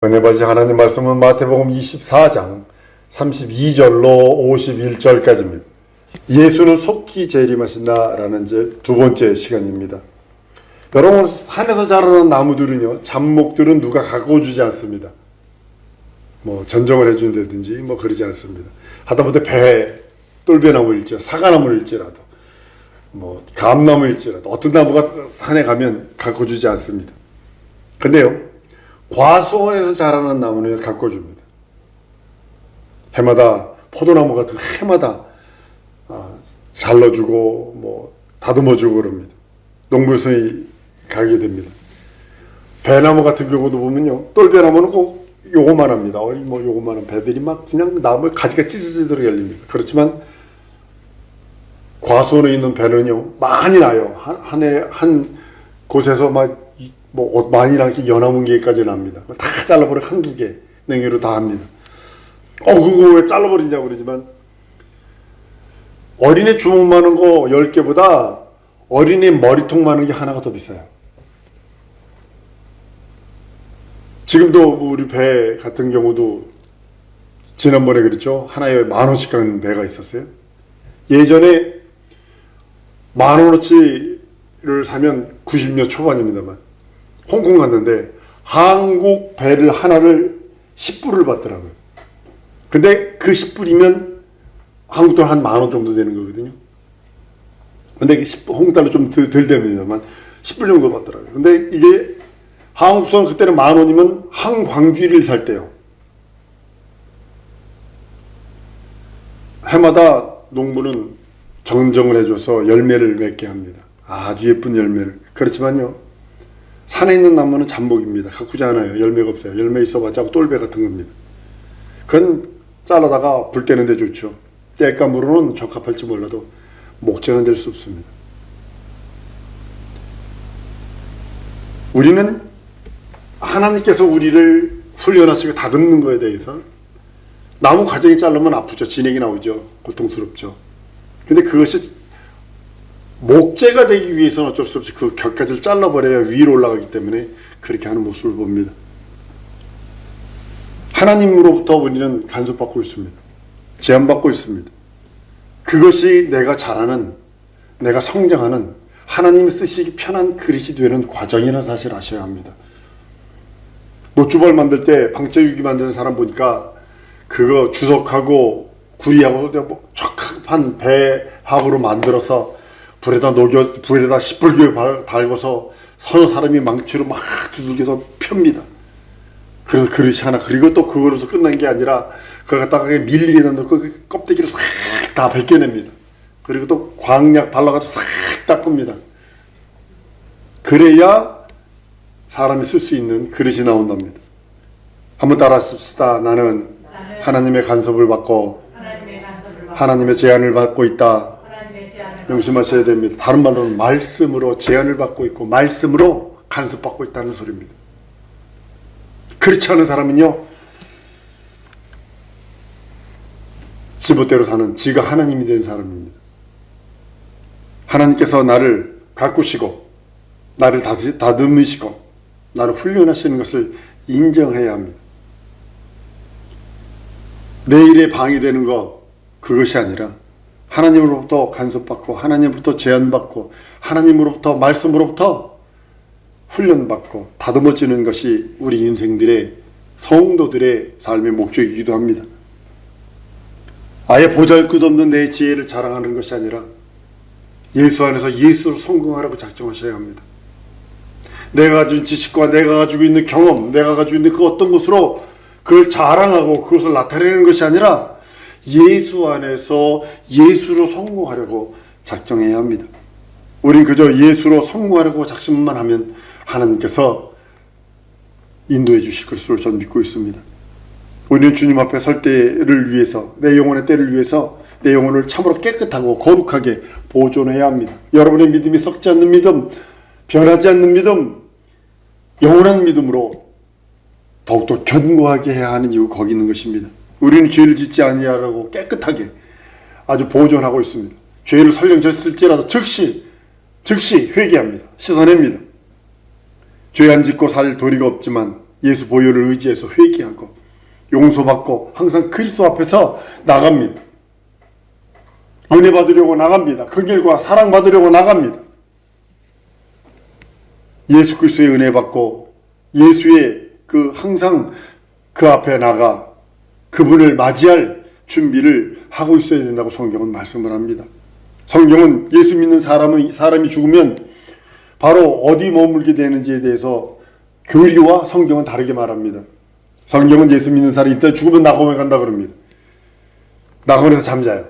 은혜 받으신 하나님 말씀은 마태복음 24장 32절로 51절까지입니다. 예수는 속히 재림하신다라는 이제 두 번째 시간입니다. 여러분, 산에서 자라는 나무들은요, 잡목들은 누가 가꿔주지 않습니다. 전정을 해준다든지 그러지 않습니다. 하다못해 배, 똘배나무일지라도, 사과나무일지라도, 감나무일지라도 어떤 나무가 산에 가면 가꿔주지 않습니다. 근데요, 과수원에서 자라는 나무는 가꿔줍니다. 해마다 포도나무 같은 거 해마다 잘라주고 다듬어주고 그럽니다. 농부에서 가게 됩니다. 배나무 같은 경우도 보면요, 똘배나무는 꼭 요거만 합니다. 요거만한 배들이 막 그냥 나무 가지가 찌질찌질 열립니다. 그렇지만 과수원에 있는 배는요, 많이 나요. 한 곳에서 많이 나게 연화문 개까지 납니다. 다 잘라버려 한두 개 냉이로 다 합니다. 그거 왜 잘라버리냐고 그러지만, 어린애 주먹 많은 거 10개보다 어린애 머리통 많은 게 하나가 더 비싸요. 지금도 우리 배 같은 경우도 지난번에 그랬죠. 하나에 10,000원씩 가는 배가 있었어요. 예전에 10,000원어치를 사면 90년 초반입니다만, 홍콩 갔는데 한국 배를 하나를 10불을 받더라고요. 근데 그 10불이면 한국 돈 한 10,000원 정도 되는 거거든요. 근데 홍콩 달러 좀 덜 됩니다만 10불 정도 받더라고요. 근데 이게 한국 돈 그때는 10,000원이면 한 광쥐를 살 때요. 해마다 농부는 정정을 해줘서 열매를 맺게 합니다. 아주 예쁜 열매를. 그렇지만요, 산에 있는 나무는 잡목입니다. 가꾸지 않아요. 열매가 없어요. 열매 있어봤자 똘배 같은 겁니다. 그건 잘라다가 불 때는 데 좋죠. 땔감으로는 적합할지 몰라도 목재는 될 수 없습니다. 우리는 하나님께서 우리를 훈련하시고 다듬는 거에 대해서, 나무 가정이 자르면 아프죠. 진액이 나오죠. 고통스럽죠. 근데 그것이 목재가 되기 위해서는 어쩔 수 없이 그 곁까지를 잘라버려야 위로 올라가기 때문에 그렇게 하는 모습을 봅니다. 하나님으로부터 우리는 간섭받고 있습니다. 제한받고 있습니다. 그것이 내가 자라는, 내가 성장하는, 하나님이 쓰시기 편한 그릇이 되는 과정이라는 사실을 아셔야 합니다. 노주벌 만들 때 방제유기 만드는 사람 보니까 그거 주석하고 구리하고 촉촉한 배합으로 만들어서 불에다 시뻘게 달궈서 서너 사람이 망치로 막 두들겨서 펴니다. 그래서 그릇이 하나. 그리고 또 그거로서 끝난 게 아니라 그걸 갖다가 밀리게 넣고 그 껍데기를 싹 다 벗겨냅니다. 그리고 또 광약 발라가지고 싹 닦습니다. 그래야 사람이 쓸 수 있는 그릇이 나온답니다. 한번 따라 씁시다. 나는 하나님의 간섭을 받고 하나님의 제한을 받고 있다. 명심하셔야 됩니다. 다른 말로는 말씀으로 제한을 받고 있고 말씀으로 간섭받고 있다는 소리입니다. 그렇지 않은 사람은요, 지멋대로 사는, 지가 하나님이 된 사람입니다. 하나님께서 나를 가꾸시고 나를 다듬으시고 나를 훈련하시는 것을 인정해야 합니다. 내 일에 방해되는 것, 그것이 아니라 하나님으로부터 간섭받고 하나님으로부터 제한받고 하나님으로부터 말씀으로부터 훈련받고 다듬어지는 것이 우리 인생들의, 성도들의 삶의 목적이기도 합니다. 아예 보잘것없는 내 지혜를 자랑하는 것이 아니라 예수 안에서 예수로 성공하라고 작정하셔야 합니다. 내가 가진 지식과 내가 가지고 있는 경험, 내가 가지고 있는 그 어떤 것으로 그걸 자랑하고 그것을 나타내는 것이 아니라 예수 안에서 예수로 성공하려고 작정해야 합니다. 우린 그저 예수로 성공하려고 작심만 하면 하나님께서 인도해 주실 것으로 저는 믿고 있습니다. 우리는 주님 앞에 설 때를 위해서, 내 영혼의 때를 위해서 내 영혼을 참으로 깨끗하고 거룩하게 보존해야 합니다. 여러분의 믿음이 썩지 않는 믿음, 변하지 않는 믿음, 영원한 믿음으로 더욱더 견고하게 해야 하는 이유, 거기 있는 것입니다. 우리는 죄를 짓지 아니하라고 깨끗하게 아주 보존하고 있습니다. 죄를 설령 졌을지라도 즉시 회개합니다. 씻어냅니다. 죄 안 짓고 살 도리가 없지만 예수 보혈을 의지해서 회개하고 용서받고 항상 그리스도 앞에서 나갑니다. 은혜 받으려고 나갑니다. 긍휼과 사랑 받으려고 나갑니다. 예수 그리스도의 은혜 받고 예수의 항상 그 앞에 나가 그분을 맞이할 준비를 하고 있어야 된다고 성경은 말씀을 합니다. 성경은 예수 믿는 사람이 죽으면 바로 어디 머물게 되는지에 대해서 교리와 성경은 다르게 말합니다. 성경은 예수 믿는 사람이 일단 죽으면 낙원에 간다 그럽니다. 낙원에서 잠자요.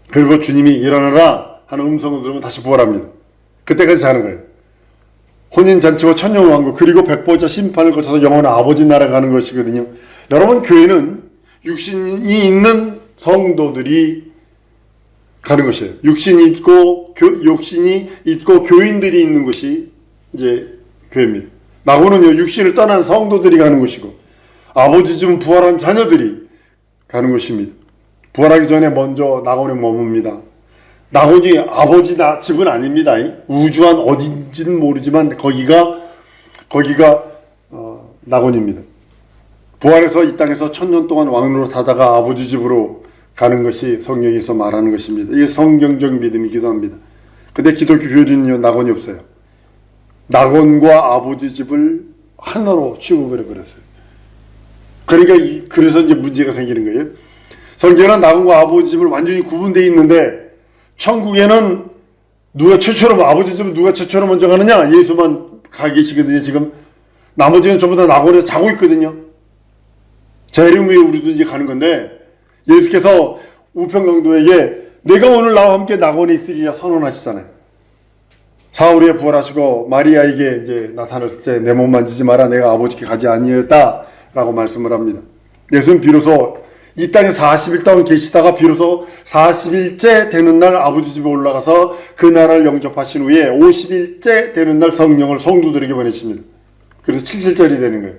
그리고 주님이 일어나라 하는 음성을 들으면 다시 부활합니다. 그때까지 자는 거예요. 혼인잔치와 천년왕국 그리고 백보자 심판을 거쳐서 영원한 아버지 나라 가는 것이거든요. 여러분, 교회는 육신이 있는 성도들이 가는 것이에요. 육신이 있고 교인들이 있는 것이 이제 교회입니다. 낙원은요, 육신을 떠난 성도들이 가는 것이고 아버지 집 부활한 자녀들이 가는 것입니다. 부활하기 전에 먼저 낙원에 머뭅니다. 낙원이 아버지 집은 아닙니다. 우주한 어딘지는 모르지만 거기가 낙원입니다. 부활해서 이 땅에서 1000년 동안 왕으로 사다가 아버지 집으로 가는 것이 성경에서 말하는 것입니다. 이게 성경적 믿음이기도 합니다. 근데 기독교 교리는요, 낙원이 없어요. 낙원과 아버지 집을 하나로 취급을 해버렸어요. 그러니까 그래서 이제 문제가 생기는 거예요. 성경은 낙원과 아버지 집을 완전히 구분되어 있는데 천국에는 아버지 집은 누가 최초로 먼저 가느냐? 예수만 가 계시거든요. 지금 나머지는 전부 다 낙원에서 자고 있거든요. 재림 후에 우리도 이제 가는 건데 예수께서 우편강도에게 내가 오늘 나와 함께 낙원에 있으리라 선언하시잖아요. 사울이 부활하시고 마리아에게 이제 나타났을 때 내 몸 만지지 마라, 내가 아버지께 가지 아니하였다라고 말씀을 합니다. 예수는 비로소 이 땅에 40일 동안 계시다가 비로소 40일째 되는 날 아버지 집에 올라가서 그 나라를 영접하신 후에 50일째 되는 날 성령을 성도들에게 보내십니다. 그래서 7일절이 되는 거예요.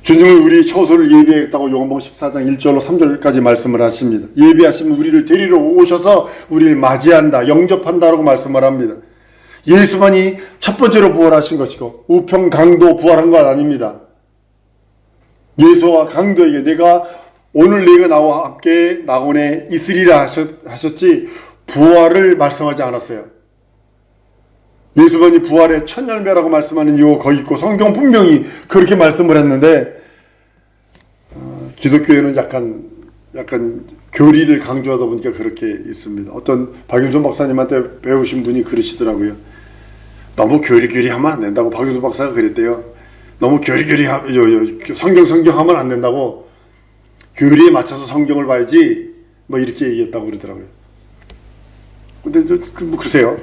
주님은 우리 처소를 예비했다고 요한복음 14장 1절로 3절까지 말씀을 하십니다. 예비하시면 우리를 데리러 오셔서 우리를 맞이한다, 영접한다라고 말씀을 합니다. 예수만이 첫 번째로 부활하신 것이고 우평강도 부활한 것 아닙니다. 예수와 강도에게 오늘 내가 나와 함께 낙원에 있으리라 하셨지 부활을 말씀하지 않았어요. 예수만이 부활의 첫 열매라고 말씀하는 이유가 거기 있고 성경 분명히 그렇게 말씀을 했는데 기독교에는 약간 교리를 강조하다 보니까 그렇게 있습니다. 어떤 박윤선 박사님한테 배우신 분이 그러시더라고요. 너무 교리 하면 안 된다고. 박윤선 박사가 그랬대요. 너무 성경 하면 안 된다고. 교리에 맞춰서 성경을 봐야지. 뭐 이렇게 얘기했다고 그러더라고요. 근데 뭐 글쎄요.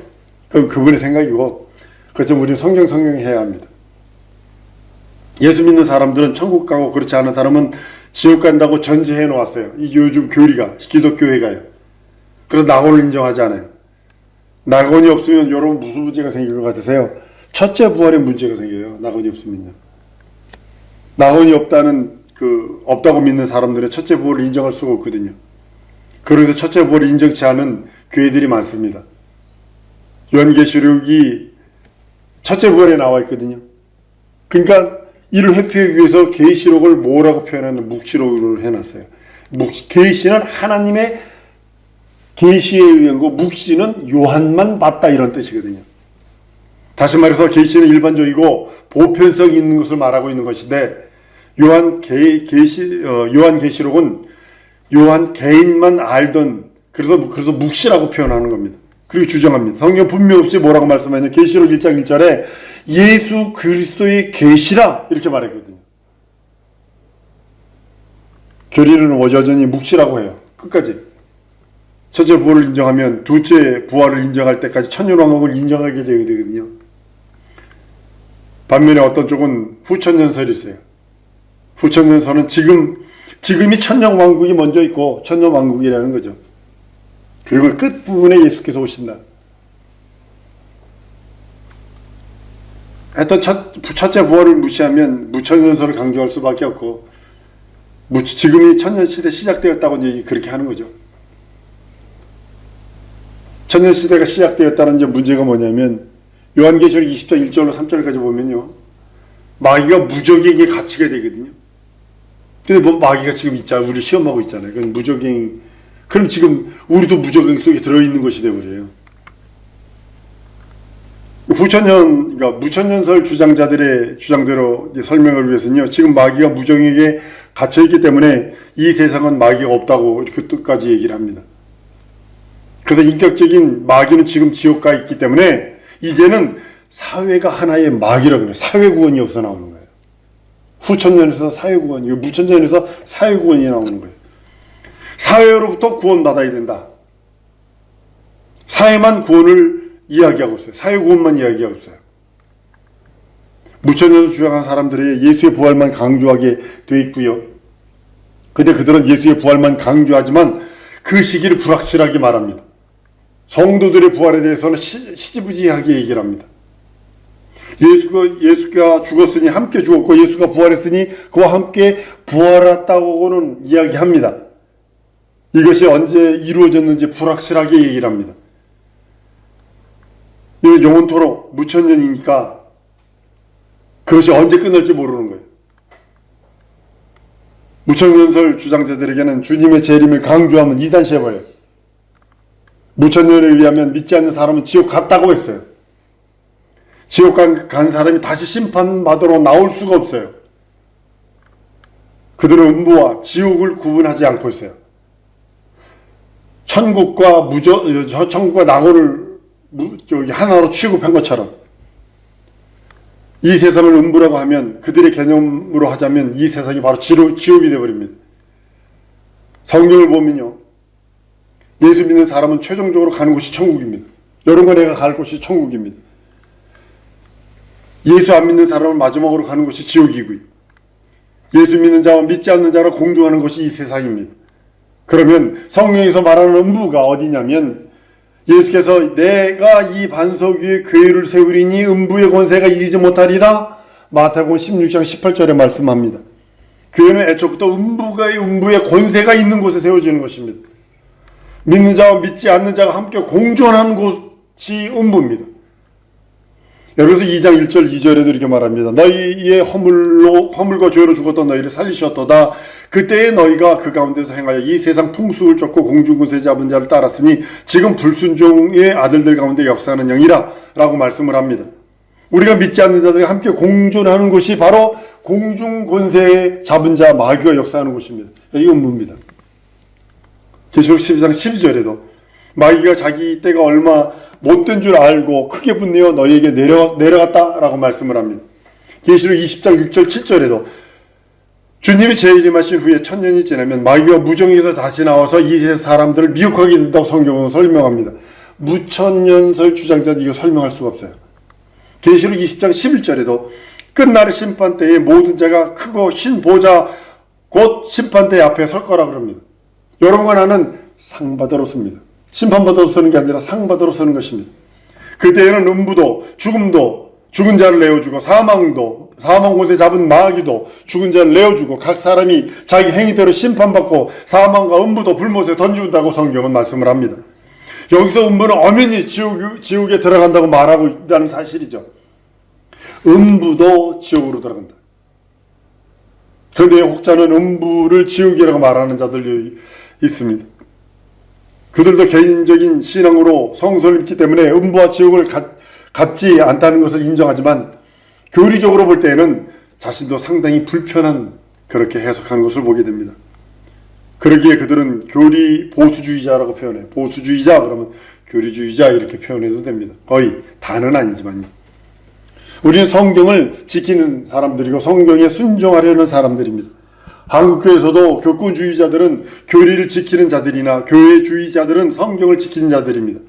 그건 그분의 생각이고, 그렇지만 우리는 성경 해야 합니다. 예수 믿는 사람들은 천국 가고 그렇지 않은 사람은 지옥 간다고 전제해 놓았어요. 이게 요즘 교리가, 기독교회가요. 그래서 낙원을 인정하지 않아요. 낙원이 없으면 여러분 무슨 문제가 생길 것 같으세요? 첫째 부활에 문제가 생겨요. 낙원이 없으면요. 낙원이 없다고 믿는 사람들은 첫째 부활을 인정할 수가 없거든요. 그런데 첫째 부활을 인정치 않은 교회들이 많습니다. 요한계시록이 첫째 부활에 나와 있거든요. 그러니까 이를 회피하기 위해서 계시록을 뭐라고 표현하는 묵시록을 해놨어요. 계시는 하나님의 계시에 의한 거, 묵시는 요한만 봤다 이런 뜻이거든요. 다시 말해서 계시는 일반적이고 보편성이 있는 것을 말하고 있는 것인데 요한계시록은 요한 개인만 알던 그래서 묵시라고 표현하는 겁니다. 그리고 주장합니다. 성경 분명 없이 뭐라고 말씀하냐? 계시록 1장 1절에 예수 그리스도의 계시라 이렇게 말했거든요. 교리는 여전히 묵시라고 해요. 끝까지. 첫째 부활을 인정하면 둘째 부활을 인정할 때까지 천년왕국을 인정하게 되거든요. 반면에 어떤 쪽은 후천년설이 있어요. 후천년설은 지금이 천년왕국이 먼저 있고 천년왕국이라는 거죠. 그리고 끝부분에 예수께서 오신다. 하여튼 첫째 부활을 무시하면 무천년설을 강조할 수밖에 없고 지금이 천년시대 시작되었다고 이제 그렇게 하는 거죠. 천년시대가 시작되었다는 이제 문제가 뭐냐면 요한계시록 20장 1절로 3절까지 보면요, 마귀가 무적에게 갇히게 되거든요. 근데 뭐 마귀가 지금 있잖아요. 우리 시험하고 있잖아요. 그건 무적행. 그럼 지금 우리도 무적행 속에 들어있는 것이 되어버려요. 그러니까 무천년설 주장자들의 주장대로 설명을 위해서는요, 지금 마귀가 무적행에 갇혀있기 때문에 이 세상은 마귀가 없다고 이렇게 끝까지 얘기를 합니다. 그래서 인격적인 마귀는 지금 지옥 가 있기 때문에 이제는 사회가 하나의 마귀라고 그래요. 사회구원이 여기서 나오는 거예요. 후천년에서 사회구원이, 무천년에서 사회구원이 나오는 거예요. 사회로부터 구원받아야 된다. 사회만 구원을 이야기하고 있어요. 사회구원만 이야기하고 있어요. 무천년을 주장한 사람들이 예수의 부활만 강조하게 돼 있고요. 근데 그들은 예수의 부활만 강조하지만 그 시기를 불확실하게 말합니다. 성도들의 부활에 대해서는 시지부지하게 얘기를 합니다. 예수가 죽었으니 함께 죽었고 예수가 부활했으니 그와 함께 부활했다고는 이야기합니다. 이것이 언제 이루어졌는지 불확실하게 얘기를 합니다. 이건 영원토록 무천년이니까 그것이 언제 끝날지 모르는 거예요. 무천년설 주장자들에게는 주님의 재림을 강조하면 이단시해버려요. 무천년에 의하면 믿지 않는 사람은 지옥 갔다고 했어요. 지옥 간 사람이 다시 심판받으러 나올 수가 없어요. 그들은 음부와 지옥을 구분하지 않고 있어요. 천국과 낙원을 하나로 취급한 것처럼 이 세상을 음부라고 하면 그들의 개념으로 하자면 이 세상이 바로 지옥이 되어버립니다. 성경을 보면요, 예수 믿는 사람은 최종적으로 가는 곳이 천국입니다. 여러분과 내가 갈 곳이 천국입니다. 예수 안 믿는 사람은 마지막으로 가는 곳이 지옥이고요. 예수 믿는 자와 믿지 않는 자로 공존하는 것이 이 세상입니다. 그러면 성경에서 말하는 음부가 어디냐면 예수께서 내가 이 반석 위에 교회를 세우리니 음부의 권세가 이기지 못하리라 마태복음 16장 18절에 말씀합니다. 교회는 애초부터 음부의 권세가 있는 곳에 세워지는 것입니다. 믿는 자와 믿지 않는 자가 함께 공존하는 곳이 음부입니다. 여기서 2장 1절 2절에도 이렇게 말합니다. 너희의 허물과 죄로 죽었던 너희를 살리셨도다. 그때에 너희가 그 가운데서 행하여 이 세상 풍속을 쫓고 공중권세 잡은 자를 따랐으니 지금 불순종의 아들들 가운데 역사하는 영이라 라고 말씀을 합니다. 우리가 믿지 않는 자들이 함께 공존하는 곳이 바로 공중권세 잡은 자 마귀가 역사하는 곳입니다. 이 음부입니다. 계시록 12장 12절에도 마귀가 자기 때가 얼마 못된 줄 알고 크게 분내어 너희에게 내려갔다라고 말씀을 합니다. 계시록 20장 6절 7절에도 주님이 재림하신 후에 1000년이 지나면 마귀가 무정에서 다시 나와서 이 세상 사람들을 미혹하게 된다고 성경은 설명합니다. 무천년설 주장자들이 이거 설명할 수가 없어요. 계시록 20장 11절에도 끝날의 심판 때에 모든 자가 크고 신 보좌 곧 심판대 앞에 설 거라 그럽니다. 여러분과 나는 상 받으러 섭니다. 심판받으러 서는 게 아니라 상 받으러 서는 것입니다. 그때에는 음부도 죽음도 죽은 자를 내어주고 사망 곳에 잡은 마귀도 죽은 자를 내어주고 각 사람이 자기 행위대로 심판받고 사망과 음부도 불못에 던지는다고 성경은 말씀을 합니다. 여기서 음부는 엄연히 지옥에 들어간다고 말하고 있다는 사실이죠. 음부도 지옥으로 들어간다. 그런데 혹자는 음부를 지옥이라고 말하는 자들이 있습니다. 그들도 개인적인 신앙으로 성서를 읽기 때문에 음부와 지옥을 갖지 않다는 것을 인정하지만 교리적으로 볼 때에는 자신도 상당히 불편한 그렇게 해석하는 것을 보게 됩니다. 그러기에 그들은 교리 보수주의자라고 표현해요. 보수주의자 그러면 교리주의자 이렇게 표현해도 됩니다. 거의 다는 아니지만요. 우리는 성경을 지키는 사람들이고 성경에 순종하려는 사람들입니다. 한국교회에서도 교권주의자들은 교리를 지키는 자들이나 교회주의자들은 성경을 지키는 자들입니다.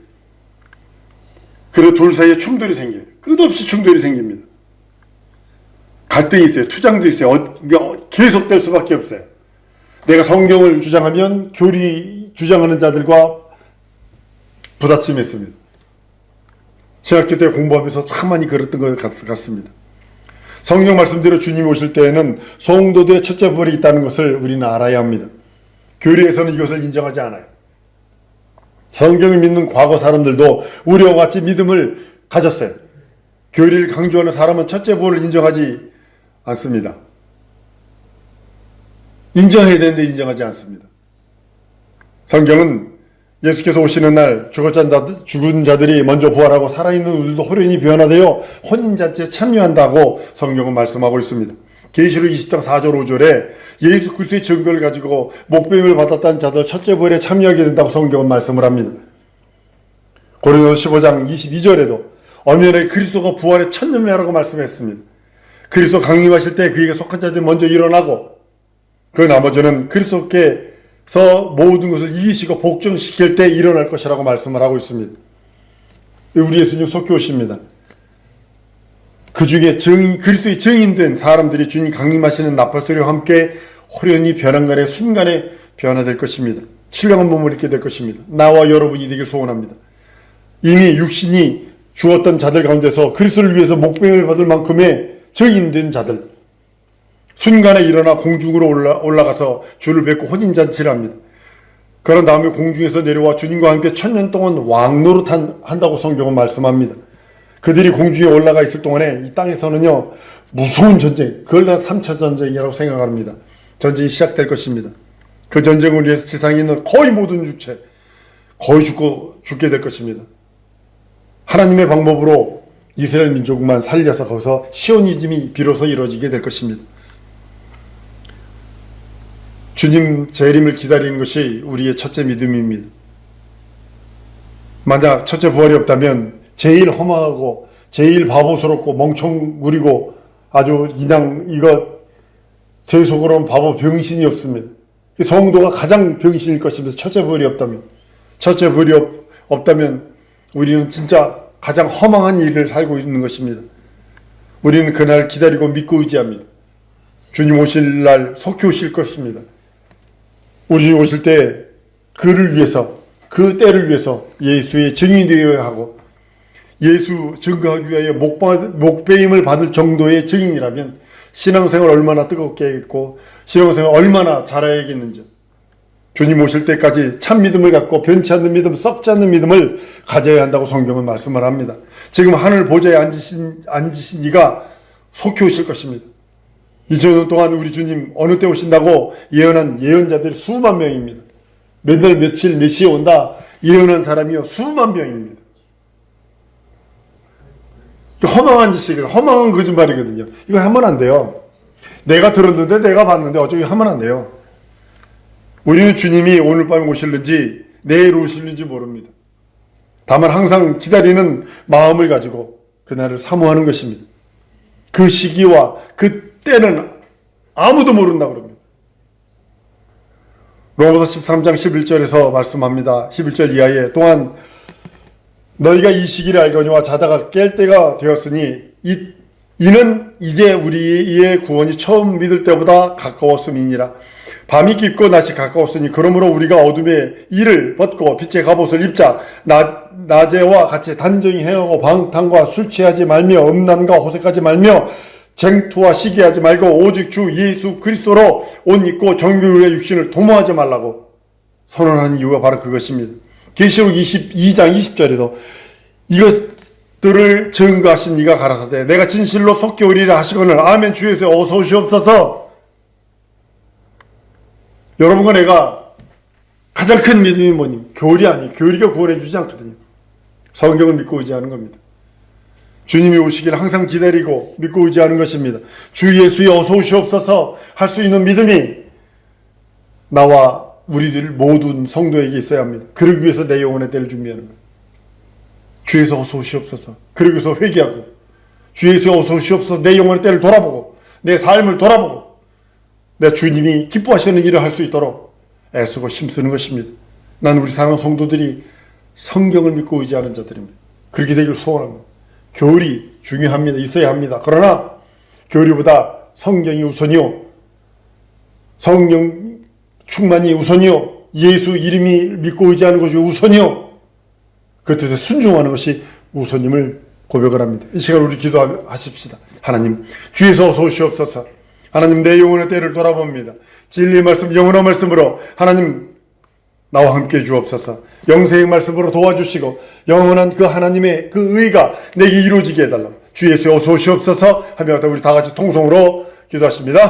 그리고 둘 사이에 충돌이 생겨요. 끝없이 충돌이 생깁니다. 갈등이 있어요. 투장도 있어요. 계속될 수밖에 없어요. 내가 성경을 주장하면 교리 주장하는 자들과 부딪힘이 있습니다. 신학교 때 공부하면서 참 많이 그랬던 것 같습니다. 성경 말씀대로 주님이 오실 때에는 성도들의 첫째 부활이 있다는 것을 우리는 알아야 합니다. 교리에서는 이것을 인정하지 않아요. 성경을 믿는 과거 사람들도 우리와 같이 믿음을 가졌어요. 교리를 강조하는 사람은 첫째 부활을 인정하지 않습니다. 인정해야 되는데 인정하지 않습니다. 성경은 예수께서 오시는 날 죽은 자들이 먼저 부활하고 살아있는 우리도 호련히 변화되어 혼인잔치에 참여한다고 성경은 말씀하고 있습니다. 계시록 20장 4절 5절에 예수 그리스도의 증거를 가지고 목배임을 받았다는 자들 첫째 부활에 참여하게 된다고 성경은 말씀을 합니다. 고린도서 15장 22절에도 엄연히 그리스도가 부활의 첫 열매라고 말씀했습니다. 그리스도 강림하실 때 그에게 속한 자들이 먼저 일어나고 그 나머지는 그리스도께서 모든 것을 이기시고 복종시킬 때 일어날 것이라고 말씀을 하고 있습니다. 우리 예수님 속히 오십니다. 그 중에 그리스도의 증인된 사람들이 주님 강림하시는 나팔소리와 함께 호련히 변한간의 순간에 변화될 것입니다. 신령한 몸을 입게 될 것입니다. 나와 여러분이 되길 소원합니다. 이미 육신이 죽었던 자들 가운데서 그리스도를 위해서 목배임을 받을 만큼의 증인된 자들, 순간에 일어나 공중으로 올라가서 주를 뵙고 혼인잔치를 합니다. 그런 다음에 공중에서 내려와 주님과 함께 1000년 동안 왕노릇 한다고 성경은 말씀합니다. 그들이 공중에 올라가 있을 동안에 이 땅에서는요, 무서운 전쟁, 그걸 난 3차 전쟁이라고 생각합니다. 전쟁이 시작될 것입니다. 그 전쟁을 위해서 세상에 있는 거의 모든 육체, 거의 죽게 될 것입니다. 하나님의 방법으로 이스라엘 민족만 살려서 거기서 시오니즘이 비로소 이루어지게 될 것입니다. 주님 재림을 기다리는 것이 우리의 첫째 믿음입니다. 만약 첫째 부활이 없다면 제일 험하고 제일 바보스럽고 멍청구리고 아주 그냥 세속으로는 바보 병신이 없습니다. 성도가 가장 병신일 것입니다. 첫째 부활이 없다면. 첫째 부활이 없다면 우리는 진짜 가장 허망한 일을 살고 있는 것입니다. 우리는 그날 기다리고 믿고 의지합니다. 주님 오실 날 속히 오실 것입니다. 우리 오실 때 그를 위해서, 그 때를 위해서 예수의 증인이 되어야 하고 예수 증거하기 위하여 목배임을 받을 정도의 증인이라면 신앙생활 얼마나 뜨겁게 했고 신앙생활 얼마나 잘해야겠는지, 주님 오실 때까지 참 믿음을 갖고 변치 않는 믿음, 썩지 않는 믿음을 가져야 한다고 성경은 말씀을 합니다. 지금 하늘 보좌에 앉으신 이가 속히 오실 것입니다. 2000년 동안 우리 주님 어느 때 오신다고 예언한 예언자들이 수만 명입니다. 몇 날 며칠 몇 시에 온다 예언한 사람이요 수만 명입니다. 허망한 짓이거든요. 허망한 거짓말이거든요. 이거 하면 안 돼요. 내가 들었는데 내가 봤는데 어쩌고 하면 안 돼요. 우리는 주님이 오늘 밤에 오실는지 내일 오실는지 모릅니다. 다만 항상 기다리는 마음을 가지고 그날을 사모하는 것입니다. 그 시기와 그 때는 아무도 모른다고 그럽니다. 로마서 13장 11절에서 말씀합니다. 11절 이하에 또한 너희가 이 시기를 알거니와 자다가 깰 때가 되었으니 이는 이제 우리의 구원이 처음 믿을 때보다 가까웠음이니라. 밤이 깊고 낮이 가까웠으니 그러므로 우리가 어둠의 일을 벗고 빛의 갑옷을 입자. 낮에와 같이 단정히 행하고 방탕과 술 취하지 말며 음란과 호색하지 말며 쟁투와 시기하지 말고 오직 주 예수 그리스도로 옷 입고 정결의 육신을 도모하지 말라고 선언하는 이유가 바로 그것입니다. 계시록 22장 20절에도 이것들을 증거하신 이가 가라사대 내가 진실로 속히 오리라 하시거늘 아멘 주 예수에 어서 오시옵소서. 여러분과 내가 가장 큰 믿음이 뭐니? 교리 아니, 교리가 구원해 주지 않거든요. 성경을 믿고 의지하는 겁니다. 주님이 오시기를 항상 기다리고 믿고 의지하는 것입니다. 주 예수에 어서 오시옵소서 할 수 있는 믿음이 나와 우리들 모든 성도에게 있어야 합니다. 그러기 위해서 내 영혼의 때를 준비하는 거예요. 주 예수 어서 오시옵소서. 그러기 위해서 회개하고 주 예수 어서 오시옵소서 내 영혼의 때를 돌아보고 내 삶을 돌아보고 내 주님이 기뻐하시는 일을 할 수 있도록 애쓰고 힘쓰는 것입니다. 난 우리 사랑하는 성도들이 성경을 믿고 의지하는 자들입니다. 그렇게 되길 소원합니다. 교리 중요합니다. 있어야 합니다. 그러나 교리보다 성경이 우선이요, 성령 충만이 우선이요, 예수 이름이 믿고 의지하는 것이 우선이요, 그 뜻에 순종하는 것이 우선임을 고백을 합니다. 이 시간 우리 기도하십시다. 하나님 주에서 어서 오시옵소서. 하나님 내 영혼의 때를 돌아봅니다. 진리의 말씀 영원한 말씀으로 하나님 나와 함께 주옵소서. 영생의 말씀으로 도와주시고 영원한 그 하나님의 그 의가 내게 이루어지게 해달라. 주 예수에 어서 오시옵소서 하며 우리 다 같이 통성으로 기도하십니다.